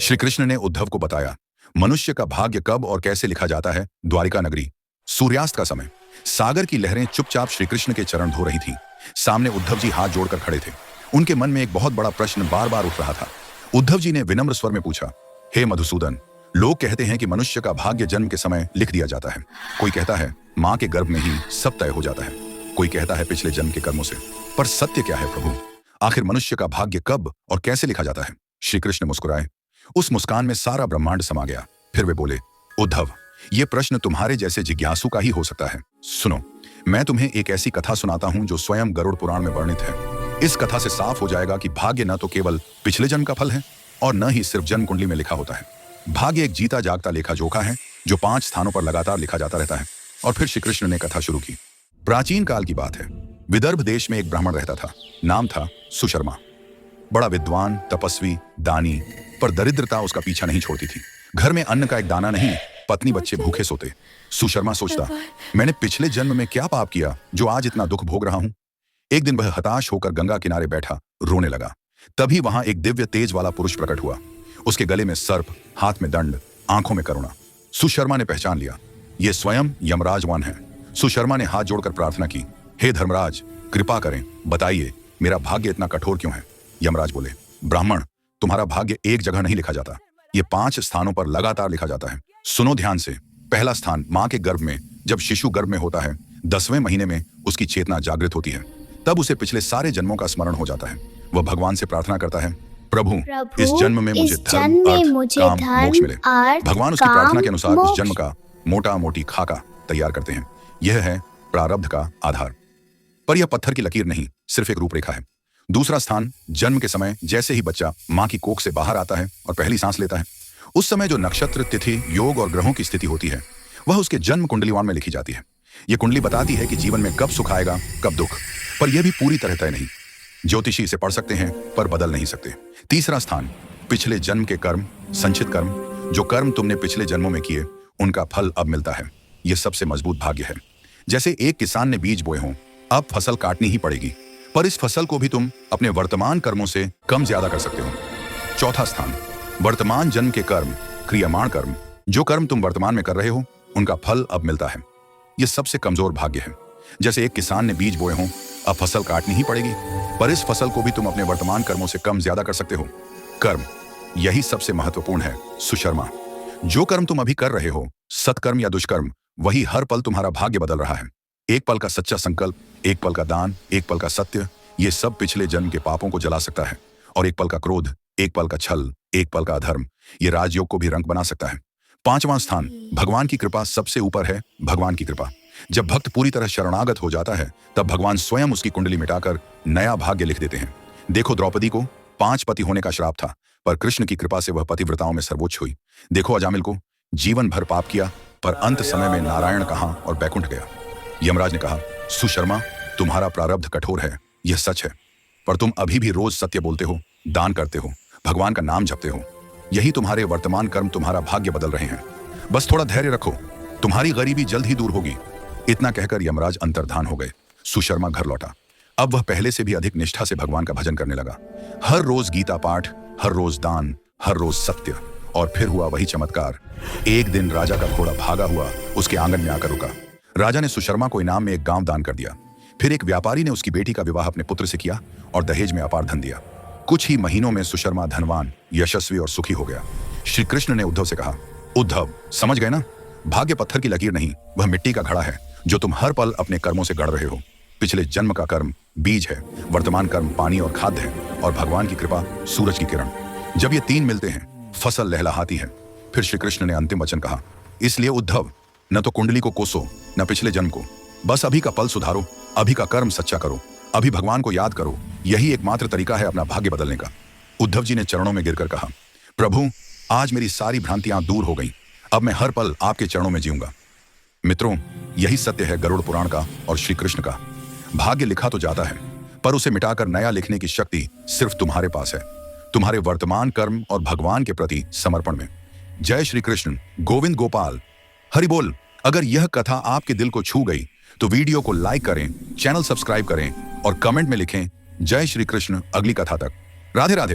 श्री कृष्ण ने उद्धव को बताया, मनुष्य का भाग्य कब और कैसे लिखा जाता है। द्वारिका नगरी, सूर्यास्त का समय। सागर की लहरें चुपचाप श्री कृष्ण के चरण धो रही थीं। सामने उद्धव जी हाथ जोड़कर खड़े थे। उनके मन में एक बहुत बड़ा प्रश्न बार बार उठ रहा था। उद्धव जी ने विनम्र स्वर में पूछा, हे मधुसूदन, लोग कहते हैं कि मनुष्य का भाग्य जन्म के समय लिख दिया जाता है। कोई कहता है मां के गर्भ में ही सब तय हो जाता है, कोई कहता है पिछले जन्म के कर्मों से। पर सत्य क्या है प्रभु? आखिर मनुष्य का भाग्य कब और कैसे लिखा जाता है? श्री कृष्ण मुस्कुराए। उस मुस्कान में सारा ब्रह्मांड समा गया। फिर वे बोले, उद्धव, ये प्रश्न तुम्हारे जैसे जिज्ञासु का ही हो सकता है। सुनो, मैं तुम्हें एक ऐसी कथा सुनाता हूं जो स्वयं गरुड़ पुराण में वर्णित है। इस कथा से साफ हो जाएगा कि भाग्य न तो केवल पिछले जन्म का फल है और न ही सिर्फ जन्म कुंडली में लिखा होता है। भाग्य एक जीता जागता लेखा जोखा है जो 5 स्थानों पर लगातार लिखा जाता रहता है। और फिर श्री कृष्ण ने कथा शुरू की। प्राचीन काल की बात है। विदर्भ देश में एक ब्राह्मण रहता था। नाम था सुशर्मा। बड़ा विद्वान, तपस्वी, दानी, पर दरिद्रता उसका पीछा नहीं छोड़ती थी। घर में अन्न का एक दाना नहीं, पत्नी बच्चे भूखे सोते। सुशर्मा सोचता, मैंने पिछले जन्म में क्या पाप किया जो आज इतना दुख भोग रहा हूं। एक दिन वह हताश होकर गंगा किनारे बैठा रोने लगा। तभी वहां एक दिव्य तेज वाला पुरुष प्रकट हुआ। उसके गले में सर्प, हाथ में दंड, आंखों में करुणा। सुशर्मा ने पहचान लिया, ये स्वयं यमराजवान है। सुशर्मा ने हाथ जोड़कर प्रार्थना की, हे धर्मराज, कृपा करें, बताइए मेरा भाग्य इतना कठोर क्यों है। यमराज बोले, ब्राह्मण, तुम्हारा भाग्य एक जगह नहीं लिखा जाता, ये 5 स्थानों पर लगातार लिखा जाता है। सुनो ध्यान से। पहला स्थान मां के गर्भ में। जब शिशु गर्भ में होता है, 10वें महीने में उसकी चेतना जागृत होती है। तब उसे पिछले सारे जन्मों का स्मरण हो जाता है। वह भगवान से प्रार्थना करता है, प्रभु इस जन्म में मुझे धर्म, अर्थ, काम, मोक्ष मिले। भगवान उसकी प्रार्थना के अनुसार उस जन्म का मोटा मोटी खाका तैयार करते हैं। यह है प्रारब्ध का आधार। पर यह पत्थर की लकीर नहीं, सिर्फ एक रूपरेखा है। दूसरा स्थान, जन्म के समय जैसे ही बच्चा मां की कोख से बाहर आता है और पहली सांस लेता है, उस समय जो नक्षत्र, तिथि, योग और ग्रहों की स्थिति होती है वह उसके जन्म कुंडलीवान में लिखी जाती है। यह कुंडली बताती है कि जीवन में कब सुख आएगा, कब दुख। पर यह भी पूरी तरह तय नहीं। ज्योतिषी इसे पढ़ सकते हैं पर बदल नहीं सकते। तीसरा स्थान, पिछले जन्म के कर्म, संचित कर्म। जो कर्म तुमने पिछले जन्मों में किए उनका फल अब मिलता है। यह सबसे मजबूत भाग्य है। जैसे एक किसान ने बीज बोए हों, अब फसल काटनी ही पड़ेगी, पर इस फसल को भी तुम अपने वर्तमान कर्मों से कम ज्यादा कर सकते हो। चौथा स्थान, वर्तमान जन्म के कर्म, क्रियामाण कर्म। जो कर्म तुम वर्तमान में कर रहे हो उनका फल अब मिलता है। यह सबसे कमजोर भाग्य है। जैसे एक किसान ने बीज बोए हों, अब फसल काटनी ही पड़ेगी, पर इस फसल को भी तुम अपने वर्तमान कर्मों से कम ज्यादा कर सकते हो। कर्म, यही सबसे महत्वपूर्ण है सुशर्मा। जो कर्म तुम अभी कर रहे हो, सत्कर्म या दुष्कर्म, वही हर पल तुम्हारा भाग्य बदल रहा है। एक पल का सच्चा संकल्प, एक पल का दान, एक पल का सत्य, ये सब पिछले जन्म के पापों को जला सकता है। और एक पल का क्रोध, एक पल का छल, एक पल का अधर्म, ये राजयोग को भी रंग बना सकता है। 5वां स्थान, भगवान की कृपा सबसे ऊपर है। भगवान की कृपा, जब भक्त पूरी तरह शरणागत हो जाता है तब भगवान स्वयं उसकी कुंडली मिटाकर नया भाग्य लिख देते हैं। देखो द्रौपदी को 5 पति होने का श्राप था, पर कृष्ण की कृपा से वह पतिव्रताओं में सर्वोच्च हुई। देखो अजामिल को जीवन भर पाप किया, पर अंत समय में नारायण कहां और बैकुंठ गया। यमराज ने कहा, सुशर्मा, तुम्हारा प्रारब्ध कठोर है, यह सच है, पर तुम अभी भी रोज सत्य बोलते हो, दान करते हो, भगवान का नाम जपते हो। यही तुम्हारे वर्तमान कर्म तुम्हारा भाग्य बदल रहे हैं। बस थोड़ा धैर्य रखो, तुम्हारी गरीबी जल्द ही दूर होगी। इतना कहकर यमराज अंतर्धान हो गए। सुशर्मा घर लौटा। अब वह पहले से भी अधिक निष्ठा से भगवान का भजन करने लगा। हर रोज गीता पाठ, हर रोज दान, हर रोज सत्य। और फिर हुआ वही चमत्कार। एक दिन राजा का घोड़ा भागा हुआ उसके आंगन में आकर रुका। राजा ने सुशर्मा को इनाम में एक गांव दान कर दिया। फिर एक व्यापारी ने उसकी बेटी का विवाह अपने पुत्र से किया और दहेज में अपार धन दिया। कुछ ही महीनों में सुशर्मा धनवान, यशस्वी और सुखी हो गया। श्री कृष्ण ने उद्धव से कहा, उद्धव, समझ गए ना? भाग्य पत्थर की लकीर नहीं, वह मिट्टी का घड़ा है जो तुम हर पल अपने कर्मों से गढ़ रहे हो। पिछले जन्म का कर्म बीज है, वर्तमान कर्म पानी और खाद्य है, और भगवान की कृपा सूरज की किरण। जब ये 3 मिलते हैं, फसल लहलहाती है। फिर श्री कृष्ण ने अंतिम वचन कहा, इसलिए उद्धव, न तो कुंडली को कोसो, न पिछले जन्म को। बस अभी का पल सुधारो, अभी का कर्म सच्चा करो, अभी भगवान को याद करो। यही एकमात्र तरीका है अपना भाग्य बदलने का। उद्धव जी ने चरणों में गिरकर कहा, प्रभु, आज मेरी सारी भ्रांतियां दूर हो गईं। अब मैं हर पल आपके चरणों में जीऊंगा। मित्रों, यही सत्य है गरुड़ पुराण का और श्री कृष्ण का। भाग्य लिखा तो जाता है, पर उसे मिटाकर नया लिखने की शक्ति सिर्फ तुम्हारे पास है, तुम्हारे वर्तमान कर्म और भगवान के प्रति समर्पण में। जय श्री कृष्ण, गोविंद गोपाल, हरि बोल। अगर यह कथा आपके दिल को छू गई तो वीडियो को लाइक करें, चैनल सब्सक्राइब करें और कमेंट में लिखें जय श्री कृष्ण। अगली कथा तक राधे राधे।